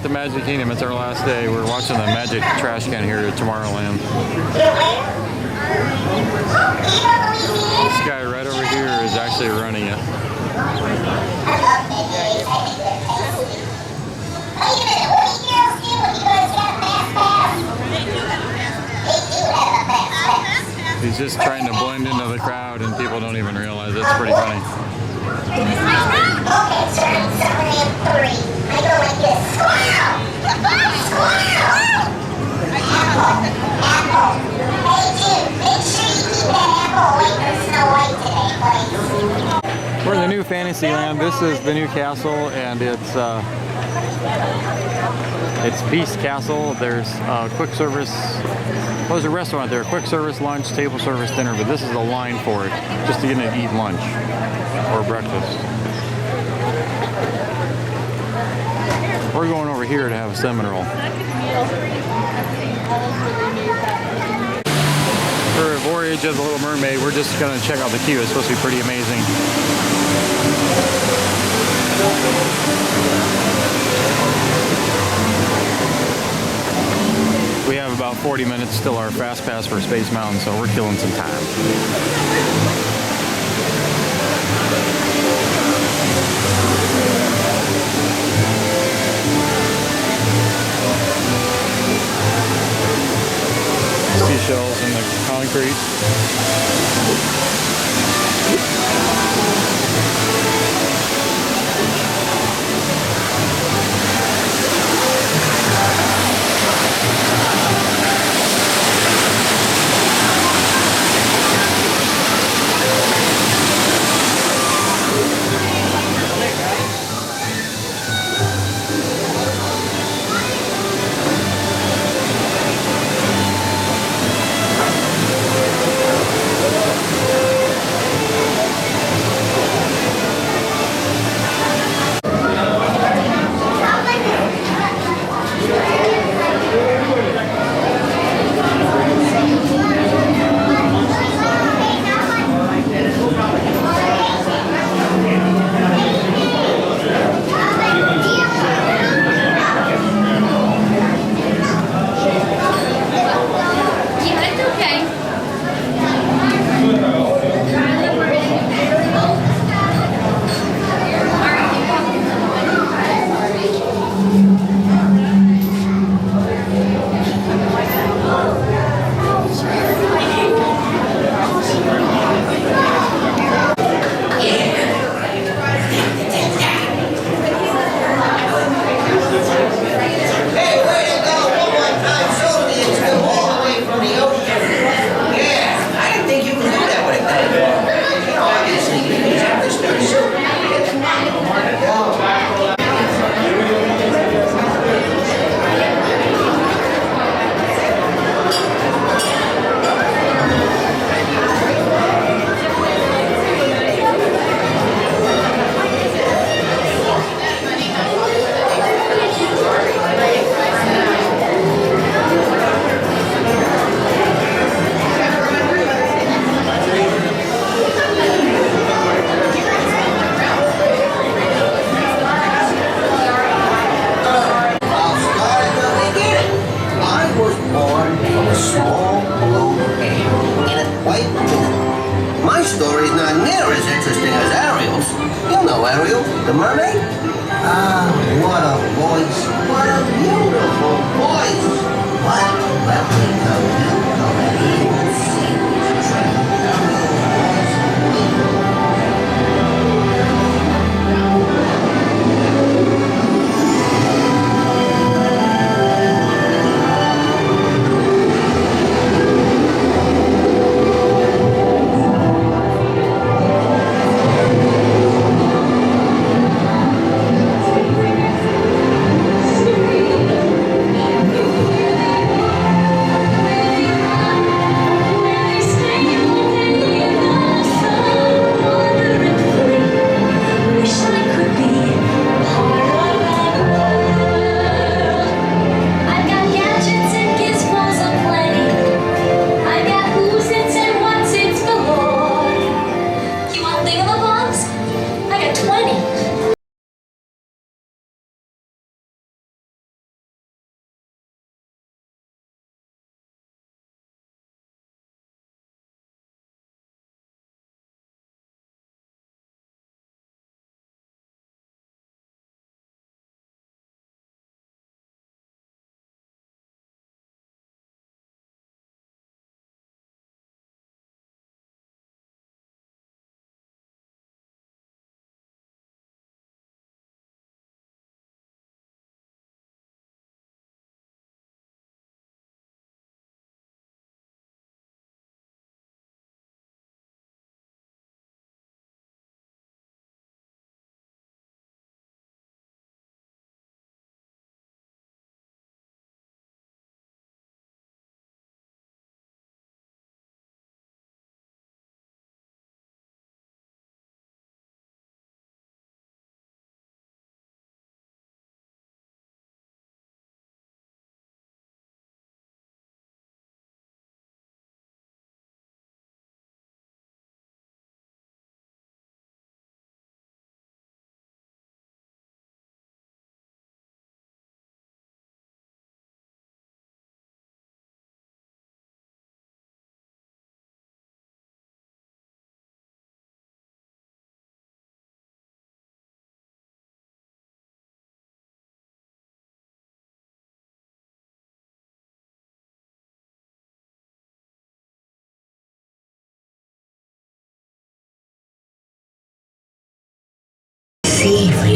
the Magic Kingdom. It's our last day. We're watching the Magic Trash Can here at Tomorrowland. This guy right over here is actually running it. He's just trying to blend into the crowd and people don't even realize it. It's pretty funny. We're in the new Fantasyland. This is the new castle, and it's Beast Castle. There's quick service. Well, there's a restaurant there. Quick service, lunch, table service, dinner. But this is the line for it, just to get in and eat lunch or breakfast. We're going over here to have a cinnamon roll. For Voyage of the Little Mermaid, we're just going to check out the queue. It's supposed to be pretty amazing. We have about 40 minutes till our fast pass for Space Mountain, so we're killing some time. Seashells in the concrete.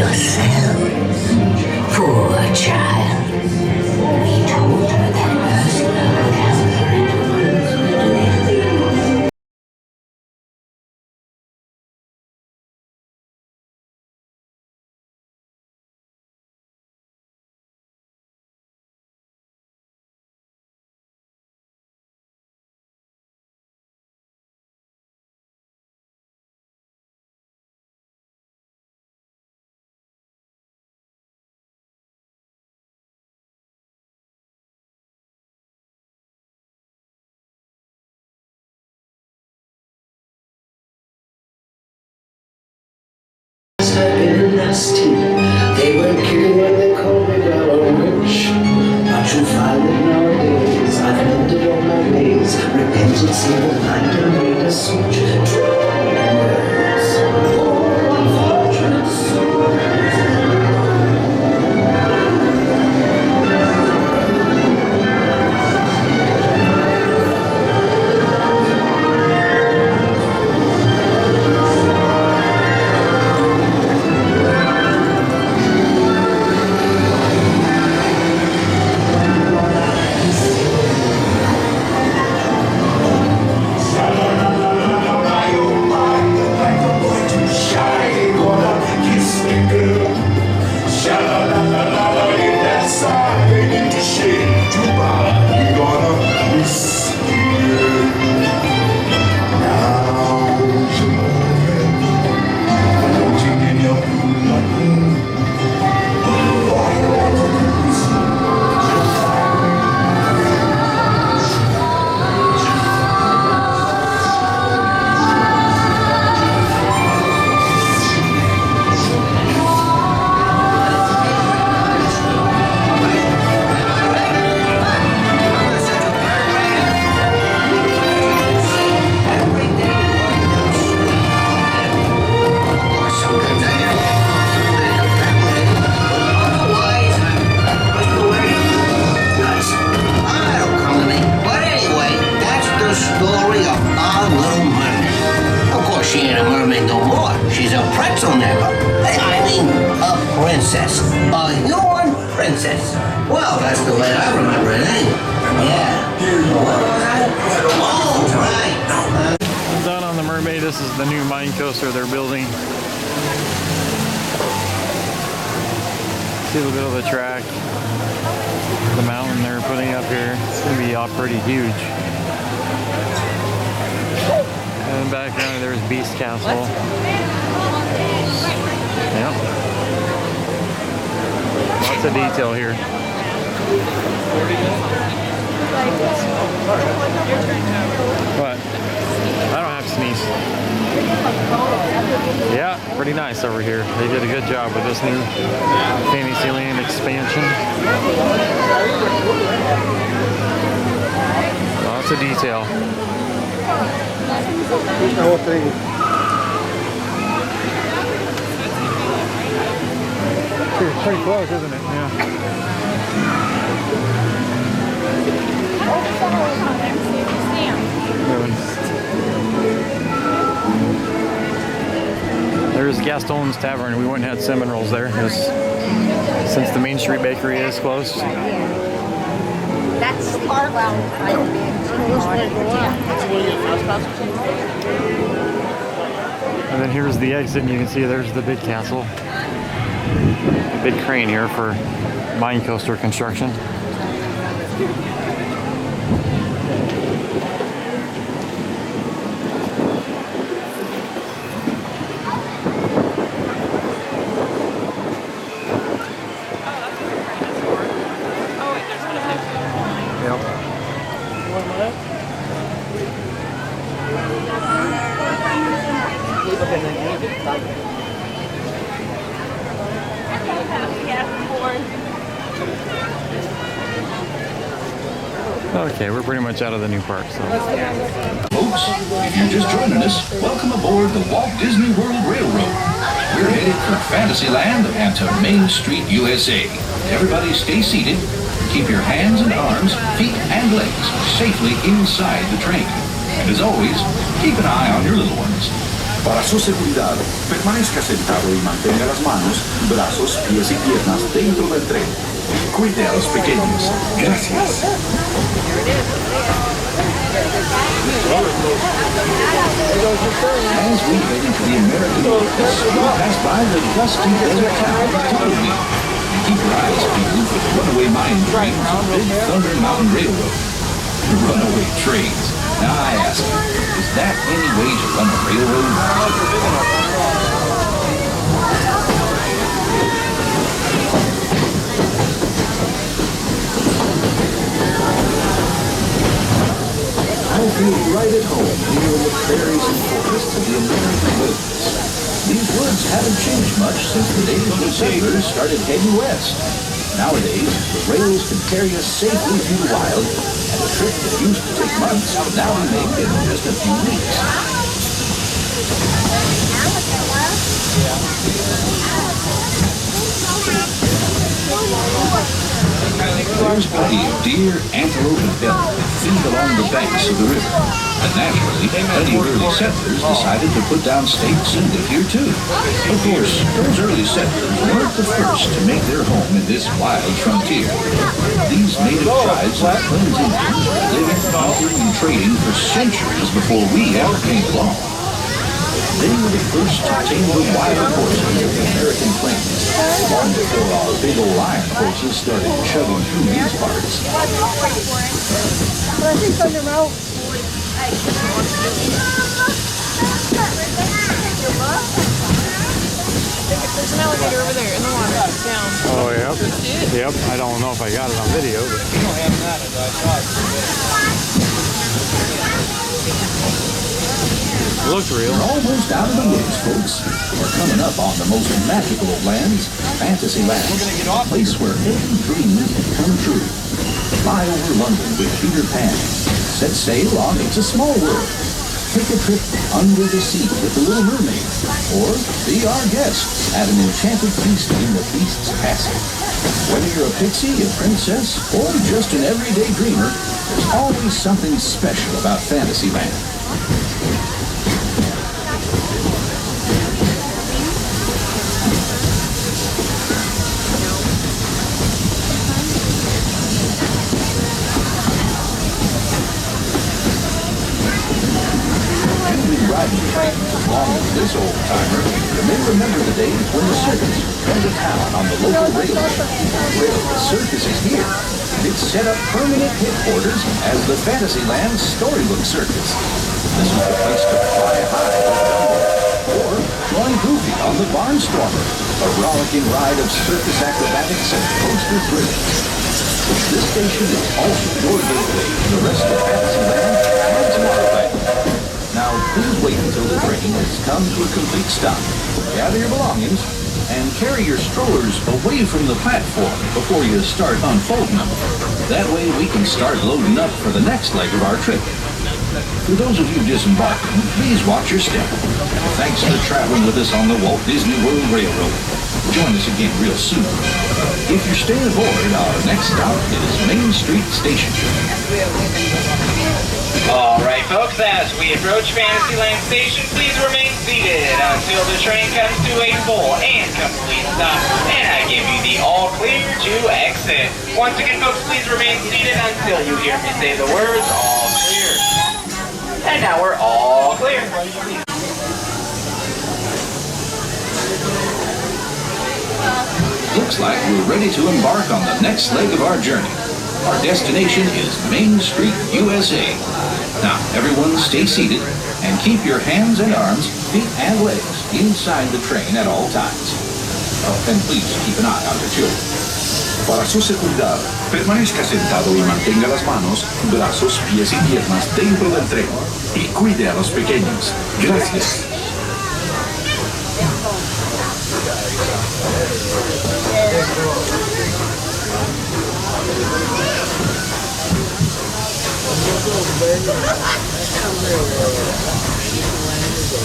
yourselves. Poor child. We told her that Ursula would have her animals and everything. Nasty. They weren't kidding when they called me Valor Witch. But you'll find that nowadays I've mended all my ways. Repentance in the night and made a switch. True words, oh, unfortunate souls. Princess. A human princess. Well, that's the way I remember it, eh? Yeah. What was I? Oh, right. Done on the Mermaid. This is the new mine coaster they're building. See a little bit of the track. The mountain they're putting up here. It's going to be pretty huge. And in the background there's Beast Castle. Yep. Lots of detail here. What? I don't have to sneeze. Yeah, pretty nice over here. They did a good job with this new Fantasyland expansion. Lots of detail. The whole thing. It's pretty close, isn't it? Yeah. There's Gaston's Tavern. We went and had cinnamon rolls there. Since the Main Street Bakery is closed. That's our And then here's the exit, and you can see there's the big castle. A big crane here for mine coaster construction. Okay, we're pretty much out of the new park, so. Folks, if you're just joining us, welcome aboard the Walt Disney World Railroad. We're headed from Fantasyland and to Main Street, USA. Everybody stay seated. Keep your hands and arms, feet and legs safely inside the train. And as always, keep an eye on your little ones. Para su seguridad, permanezca sentado y mantenga las manos, brazos, pies y piernas dentro del tren. Cuide a los pequeños. Gracias. As we head into the American Wilderness, we pass by the dusty desert town of Tumbleweed. And keep your eyes peeled for the runaway mine trains of Big Thunder Mountain Railroad. Runaway trains. Now I ask you, is that any way to run a railroad? I feel right at home here in the prairies and forests of the American wilderness. These woods haven't changed much since the days when settlers started heading west. Nowadays, the rails can carry us safely through the wild, and a trip that used to take months now we make in just a few weeks. There's plenty of deer, antelope, and elk that feed along the banks of the river. And naturally, plenty of early settlers decided to put down stakes and live here too. Of course, those early settlers weren't the first to make their home in this wild frontier. These native tribes of Plains Indians were living, hunting, and trading for centuries before we ever came along. They were the first to tame the wild horses of the American plains, long before our big old iron horses started chugging through these parts. There's an alligator over there in the water, down. Oh, yep. Yep. I don't know if I got it on video, but. You don't have that, I thought. Looks real. We're almost out of the woods, folks. We're coming up on the most magical of lands, Fantasyland, a place where every dream can come true. Fly over London with Peter Pan. Set sail on It's a Small World. Take a trip under the sea with the Little Mermaid. Or be our guest at an enchanted feast in the Beast's Castle. Whether you're a pixie, a princess, or just an everyday dreamer, there's always something special about Fantasyland. Riding trains as long as this old-timer, you may remember the days when the circus would come to town on the local railway. Well, the circus is here. It's set up permanent headquarters as the Fantasyland Storybook Circus. This is the place to fly high with Dumbo, or join Goofy on the Barnstormer, a rollicking ride of circus acrobatics and poster thrills. This station is also your gateway to the rest of Fantasyland and Tomorrowland. Now, please wait until the train has come to a complete stop. Gather your belongings and carry your strollers away from the platform before you start unfolding them. That way we can start loading up for the next leg of our trip. For those of you disembarking, please watch your step. Thanks for traveling with us on the Walt Disney World Railroad. Join us again real soon. If you're staying aboard, our next stop is Main Street Station. All right, folks, as we approach Fantasyland Station, please remain seated until the train comes to a full and complete stop, and I give you the all clear to exit. Once again, folks, please remain seated until you hear me say the words all clear. And now we're all clear. Looks like we're ready to embark on the next leg of our journey. Our destination is Main Street, USA. Now, everyone stay seated and keep your hands and arms, feet and legs inside the train at all times. And please keep an eye on your children. Para su seguridad, permanezca sentado y mantenga las manos, brazos, pies y piernas dentro del tren. Y cuide a los pequeños. Gracias.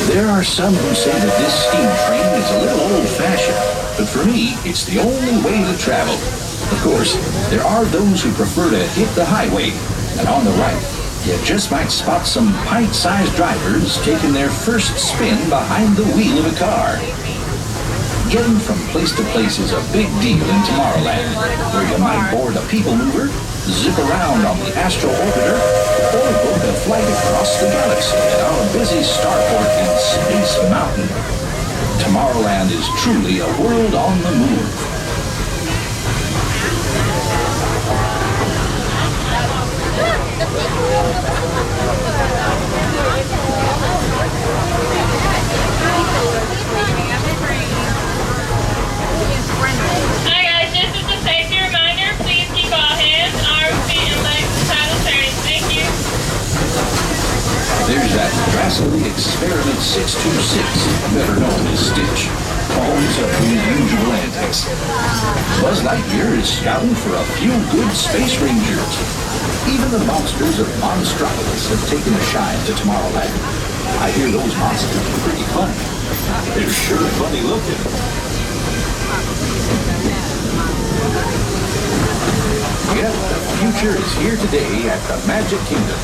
There are some who say that this steam train is a little old-fashioned, but for me, it's the only way to travel. Of course, there are those who prefer to hit the highway, and on the right, You just might spot some pint-sized drivers taking their first spin behind the wheel of a car. Getting from place to place is a big deal in Tomorrowland, where you might board a people mover, zip around on the Astro Orbiter, or book a flight across the galaxy at our busy starport in Space Mountain. Tomorrowland is truly a world on the move. Hi guys, this is a safety reminder. Please keep all hands, arms, feet, and legs inside the turning. Thank you. There's that Drastically Experiment 626, better known as Stitch, always up to his usual antics. Buzz Lightyear is scouting for a few good space rangers. Even the monsters of Monstropolis have taken a shine to Tomorrowland. I hear those monsters are pretty funny. They're sure funny looking. Yep, the future is here today at the Magic Kingdom.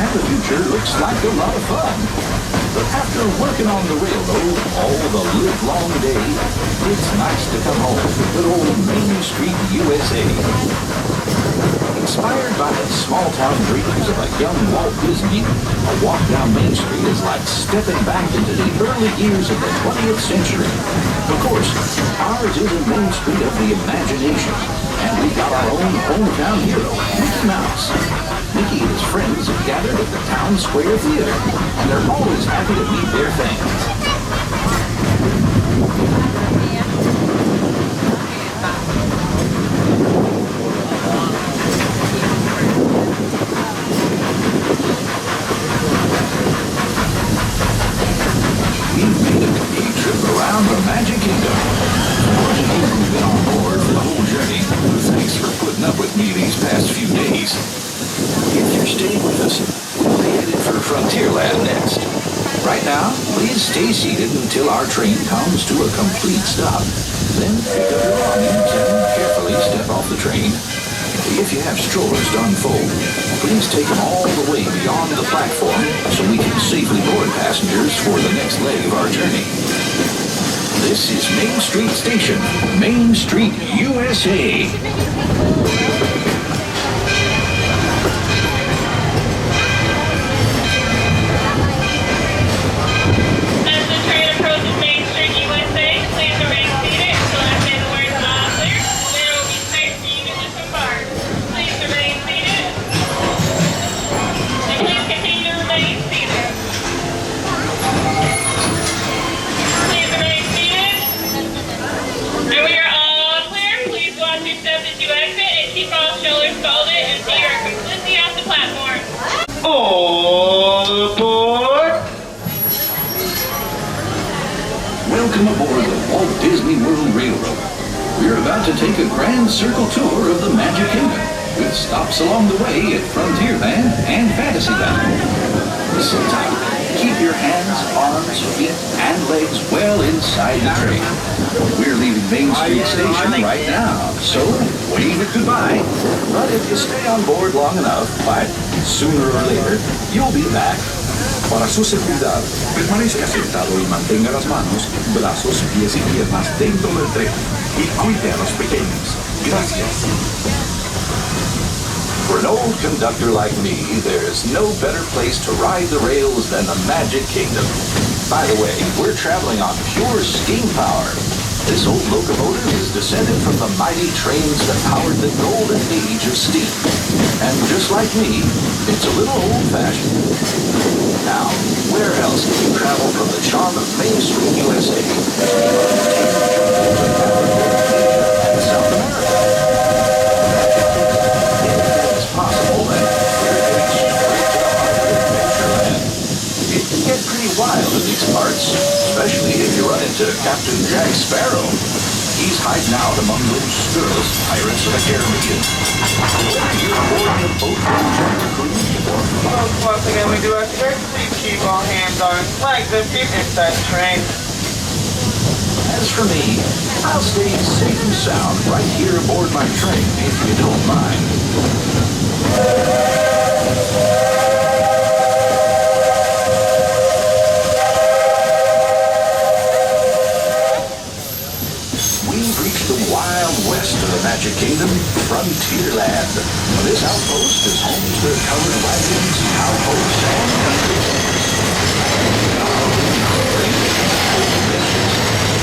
And the future looks like a lot of fun. But after working on the railroad all the livelong day, it's nice to come home to good old Main Street, USA. Inspired by the small-town dreams of a young Walt Disney, a walk down Main Street is like stepping back into the early years of the 20th century. Of course, ours is a Main Street of the imagination, and we got our own hometown hero, Mickey Mouse. Mickey and his friends have gathered at the Town Square Theater, and they're always happy to meet their fans. We've made a complete trip around the Magic Kingdom. For those of you who've been on board for the whole journey, thanks for putting up with me these past few days. If you're staying with us, we'll be headed for Frontierland next. Right now, please stay seated until our train comes to a complete stop. Then pick up your belongings and carefully step off the train. If you have strollers to unfold, please take them all the way beyond the platform so we can safely board passengers for the next leg of our journey. This is Main Street Station, Main Street, USA. As the train approaches Main Street, USA, please remain seated until I say the words all clear. There will be space for you to disembark. Please remain seated. And please continue to remain seated. Please remain seated. And we are all clear. Please watch your step as you exit and keep all shoulders folded until you are completely off the platform. All aboard! Welcome aboard the Walt Disney World Railroad. We're about to take a grand circle tour of the Magic Kingdom, with stops along the way at Frontierland and Fantasyland. Sit tight. Keep your hands, arms, feet, and legs well inside the train. We're leaving Main Street Station right now, so wave it goodbye. But if you stay on board long enough, sooner or later, you'll be back. Para su seguridad, permanezca sentado y mantenga las manos, brazos, pies y piernas dentro del tren y cuide a los pequeños. Gracias. For an old conductor like me, there's no better place to ride the rails than the Magic Kingdom. By the way, we're traveling on pure steam power. This old locomotive is descended from the mighty trains that powered the golden age of steam. And just like me, it's a little old-fashioned. Now, where else can you travel from the charm of Main Street, USA? South America. It's possible that we're heading straight to Adventureland. It can get pretty wild in these parts, especially if you run into Captain Jack Sparrow. He's hiding out among those scurrilous pirates of the Caribbean. You're boarding a boat from Jack Cruise or Once again, we do have to please keep all hands, arms, legs, and feet inside the train. as for me, I'll stay safe and sound right here aboard my train if you don't mind. Kingdom, Frontierland. This outpost is home to the covered wagons, cowboats, and country fairs.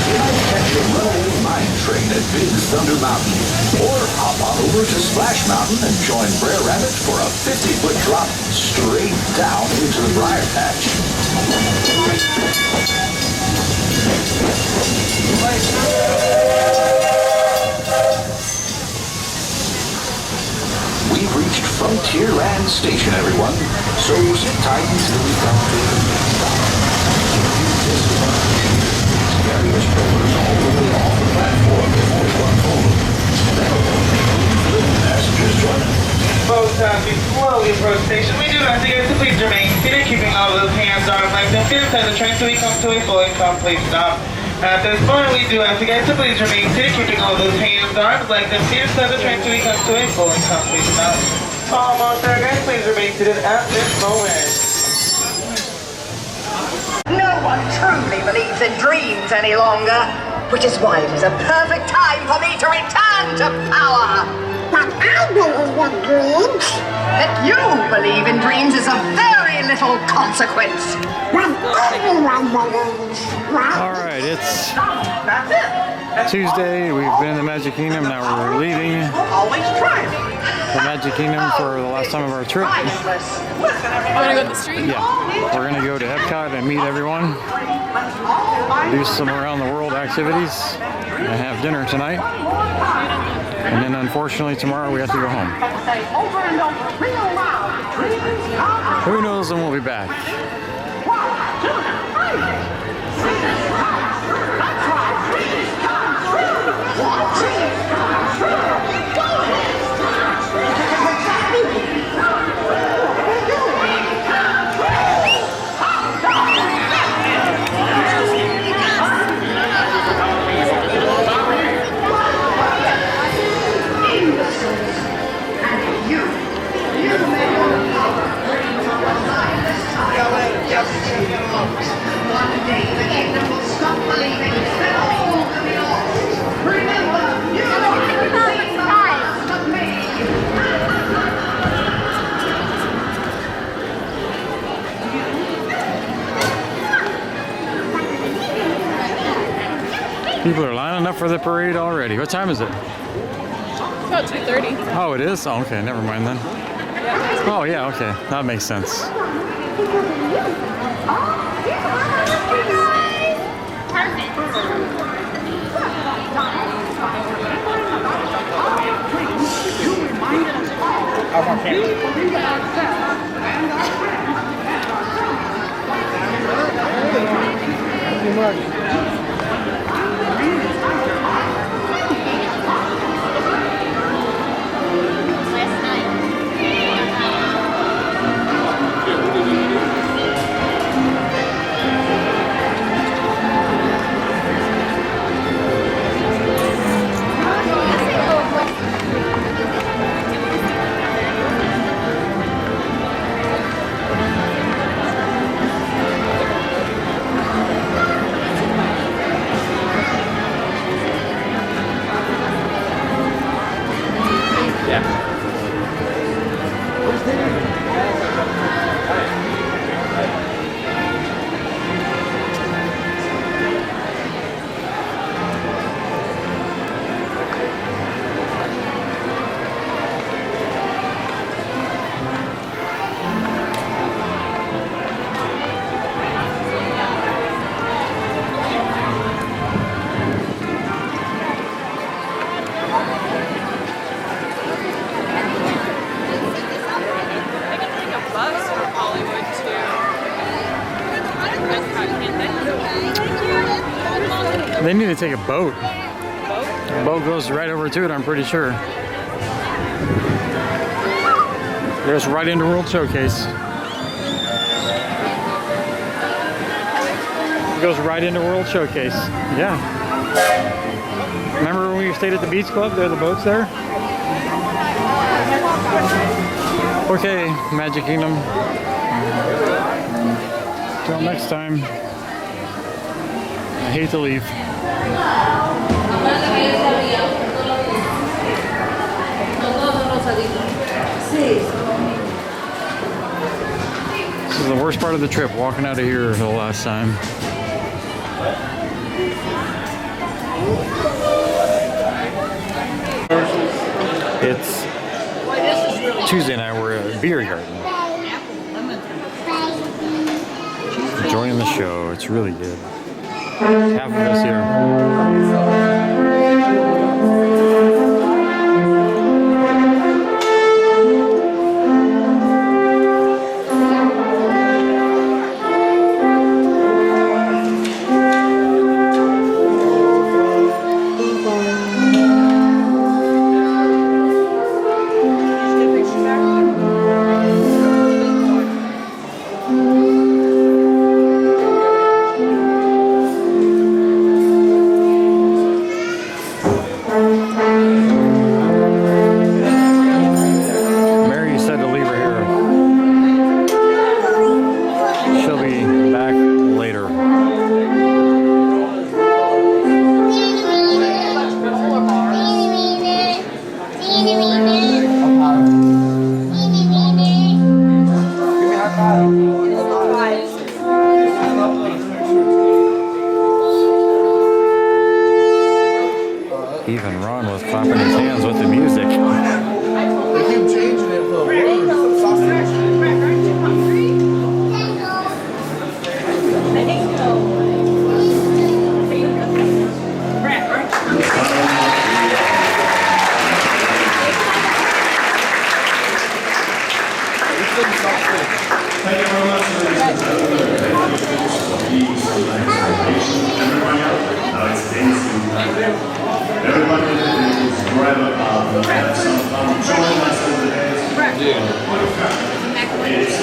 You might catch a runaway mine train at Big Thunder Mountain, or hop on over to Splash Mountain and join Brer Rabbit for a 50-foot drop straight down into the briar patch. We've reached Frontierland Station, everyone, so sit tight until we come to the next stop. Various doors all the way off the platform before one home. Passengers join us. Folks, as we slowly approach the station, we do ask you guys to please remain seated, keeping all of those hands on like them feet inside the train till we come to a full and complete stop. At this point, we do ask you guys to please remain seated, keeping all of those hands on like them feet inside the train till we come to a full and complete stop. Almost there, guys. Please remain seated at this moment. No one truly believes in dreams any longer, which is why it is a perfect time for me to return to power. But I believe in dreams. That you believe in dreams is of very little consequence. But everyone believes, right? All right, it's That's it. Tuesday. We've been in the Magic Kingdom. Now we're leaving Always trying. the Magic Kingdom for the last time of our trip. Priceless. Listen, You wanna go to the street? Yeah, we're gonna go to Epcot and meet everyone, do some around the world activities, and have dinner tonight. And then unfortunately tomorrow we have to go home. Who knows when we'll be back. One day the kingdom will stop believing that all will be lost. Remember, you are the last of me. People are lining up for the parade already. What time is it? It's about 2:30. Oh, it is? Oh, okay, never mind then. Oh, yeah, okay. That makes sense. They need to take a boat. The boat goes right over to it, I'm pretty sure. It goes right into World Showcase. It goes right into World Showcase. Yeah. Remember when we stayed at the Beach Club? There are the boats there. Okay, Magic Kingdom. Till next time. I hate to leave. Worst part of the trip, walking out of here the last time. It's Tuesday night, we're at Beer Garden. Enjoying the show, it's really good. Half of us here. Even Ron was clapping his hands with the music. They keep changing it for Thank you very much, ladies and gentlemen. Everybody out? Now it's dancing. Everybody is grab a cup and have some fun. Join us in the dance. It's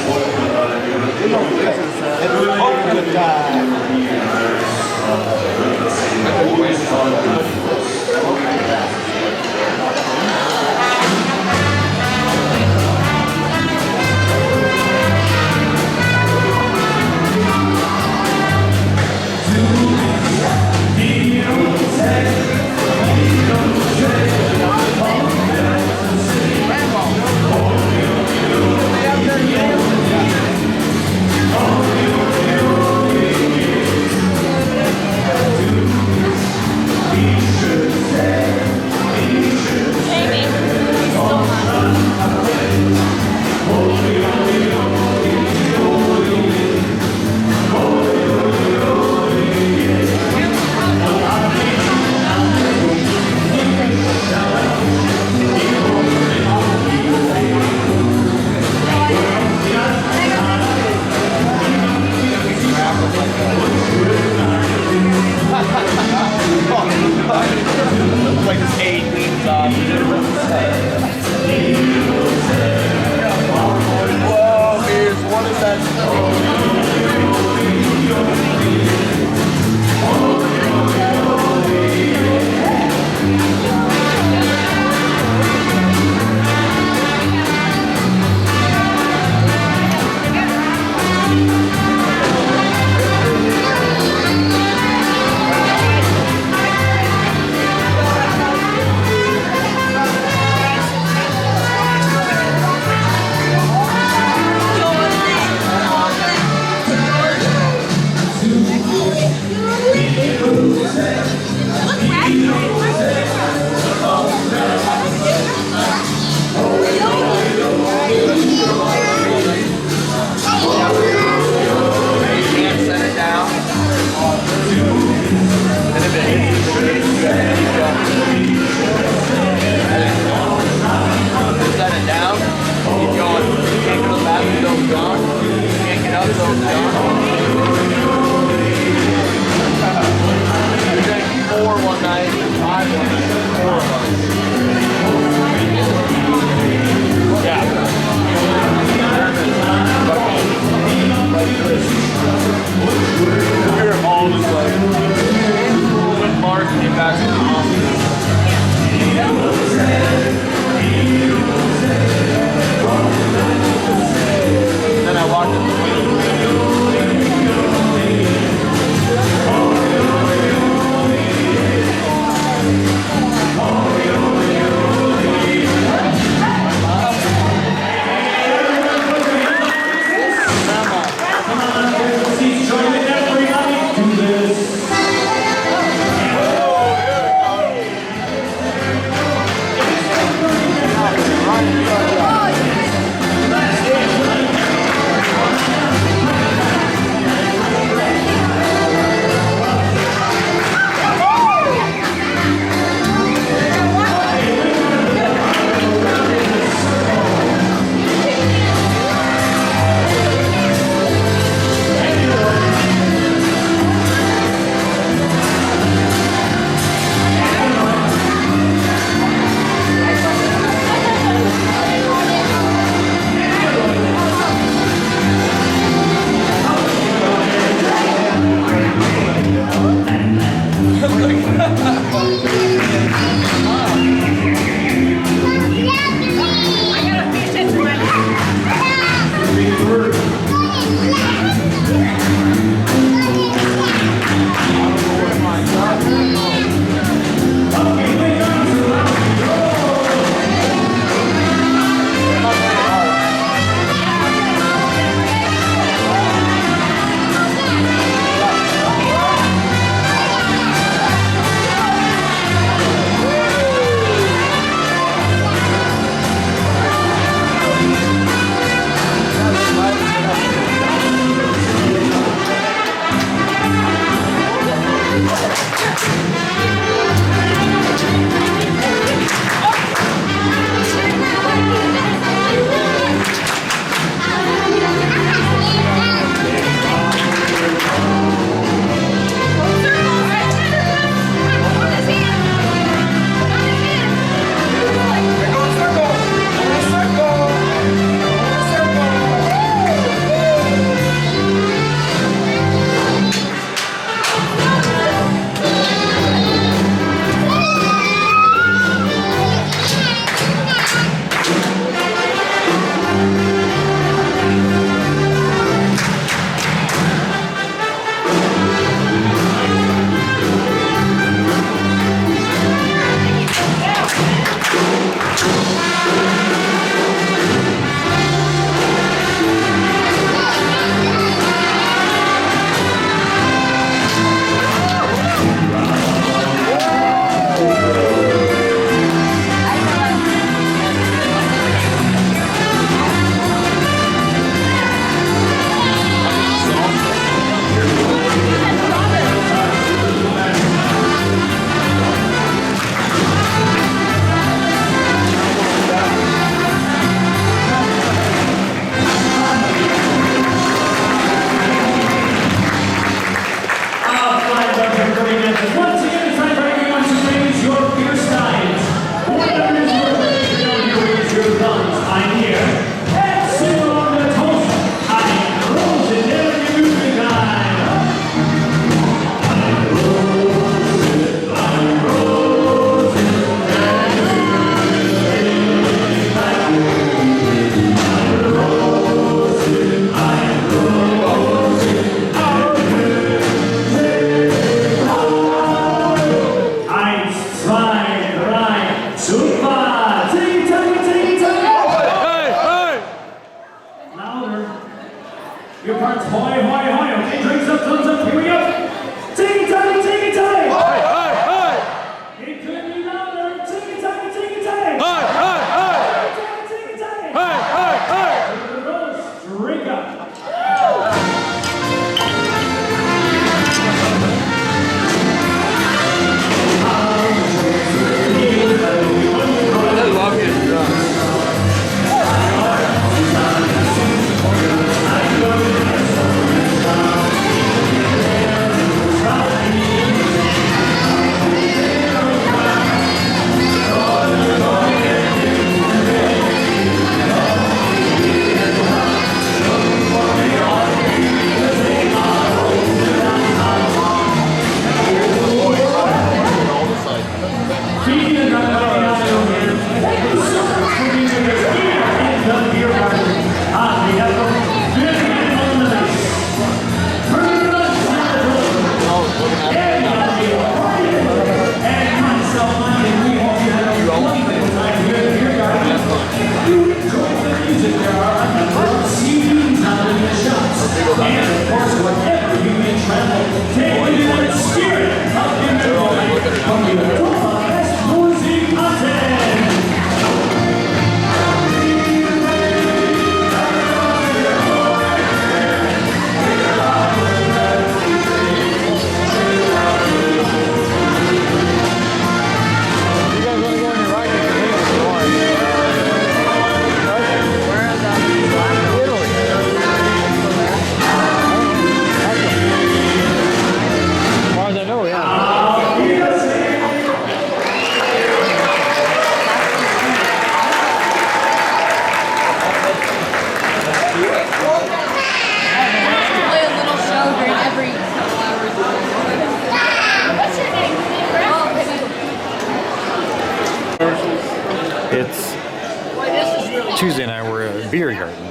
Tuesday night we're at Beer Garden.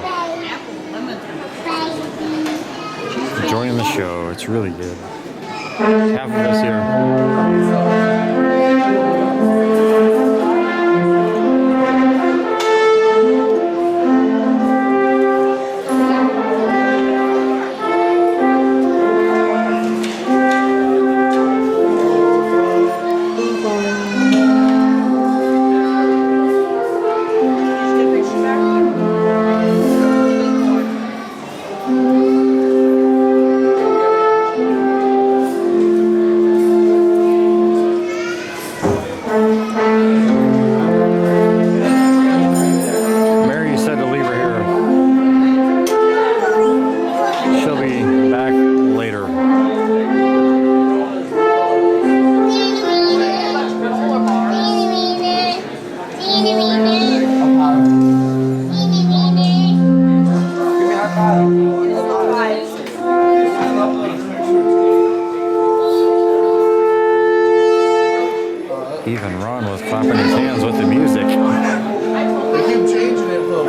Enjoying the show. It's really good. Half of us here. Even Ron was clapping his hands with the music. They keep changing it for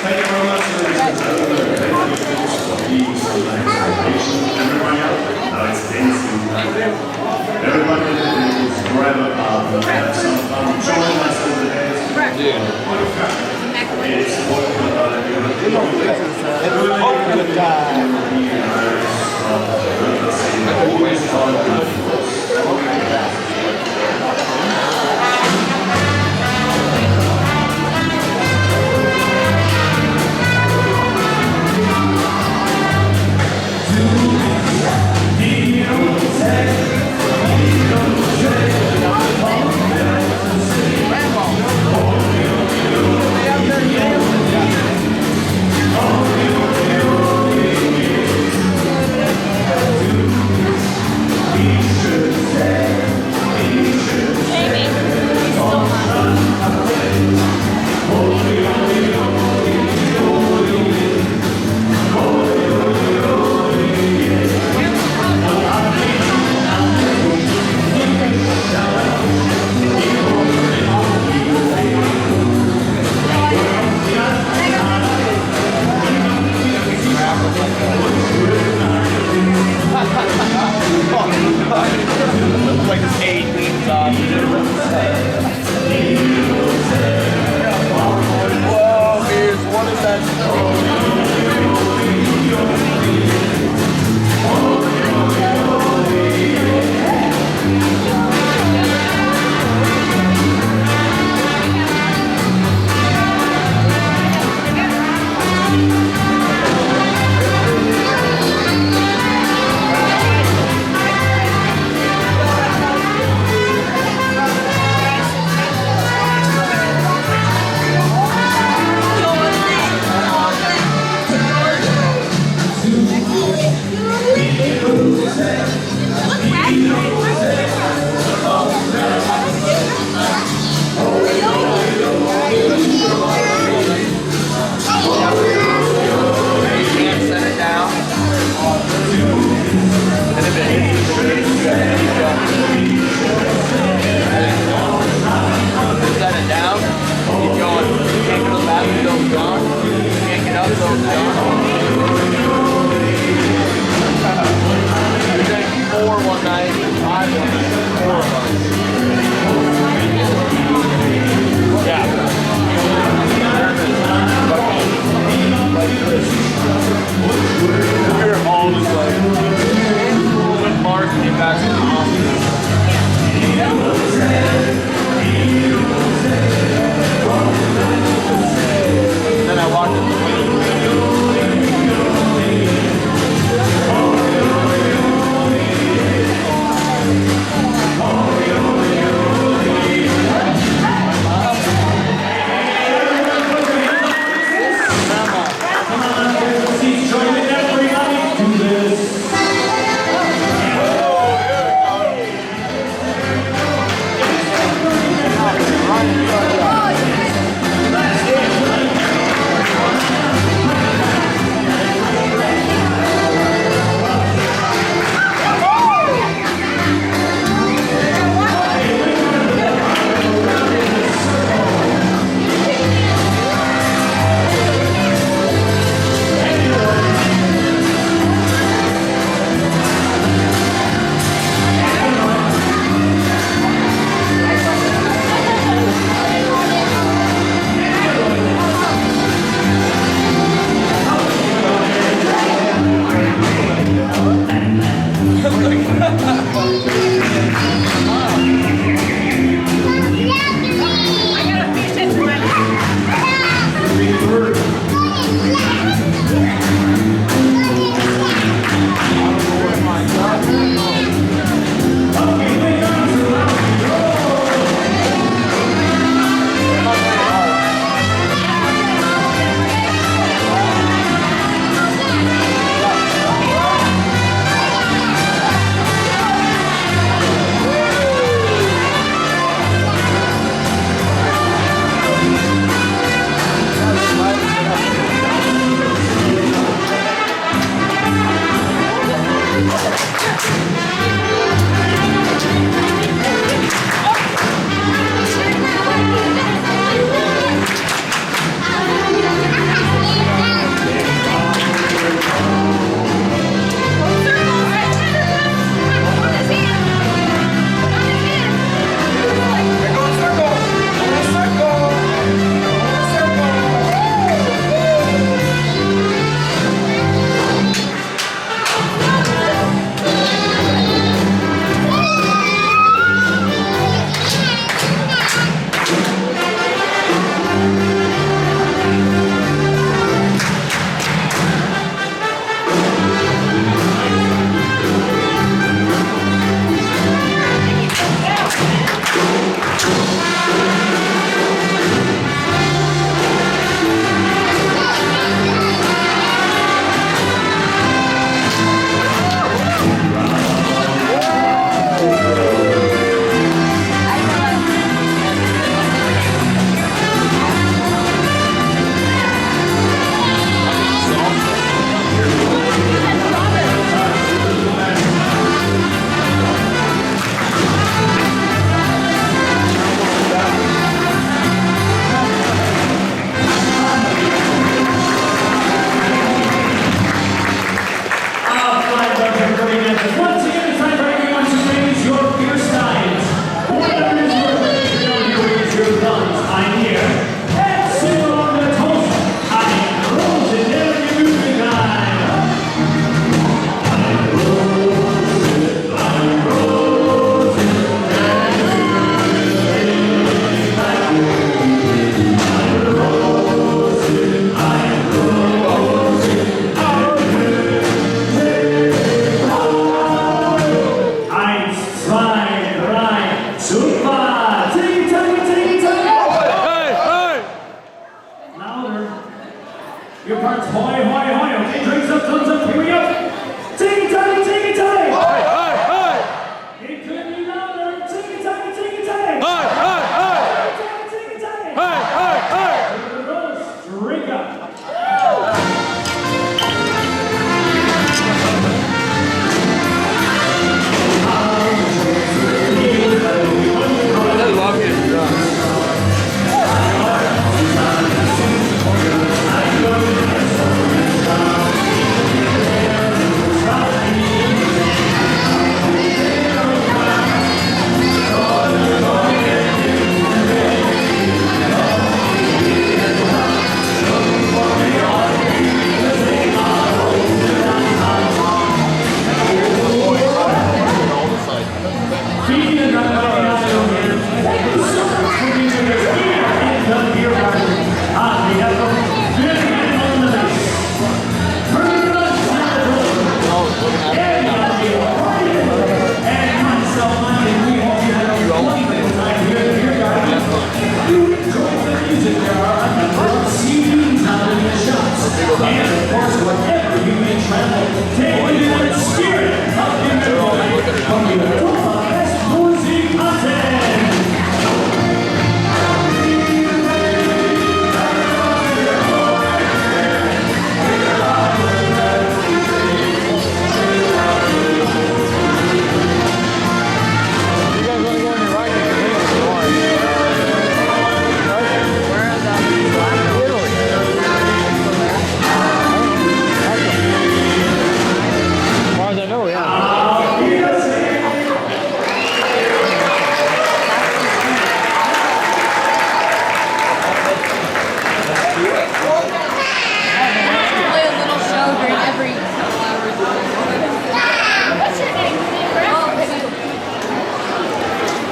Thank you very much, ladies and gentlemen. Everybody out there, now it's dancing time. Everybody is grab a cup and have some fun. Join us in the dance. Like this 8 leaves off. Whoa, here's what is that? Set it down. Keep going. You can't go to the bathroom, don't go. You can't get up, don't go.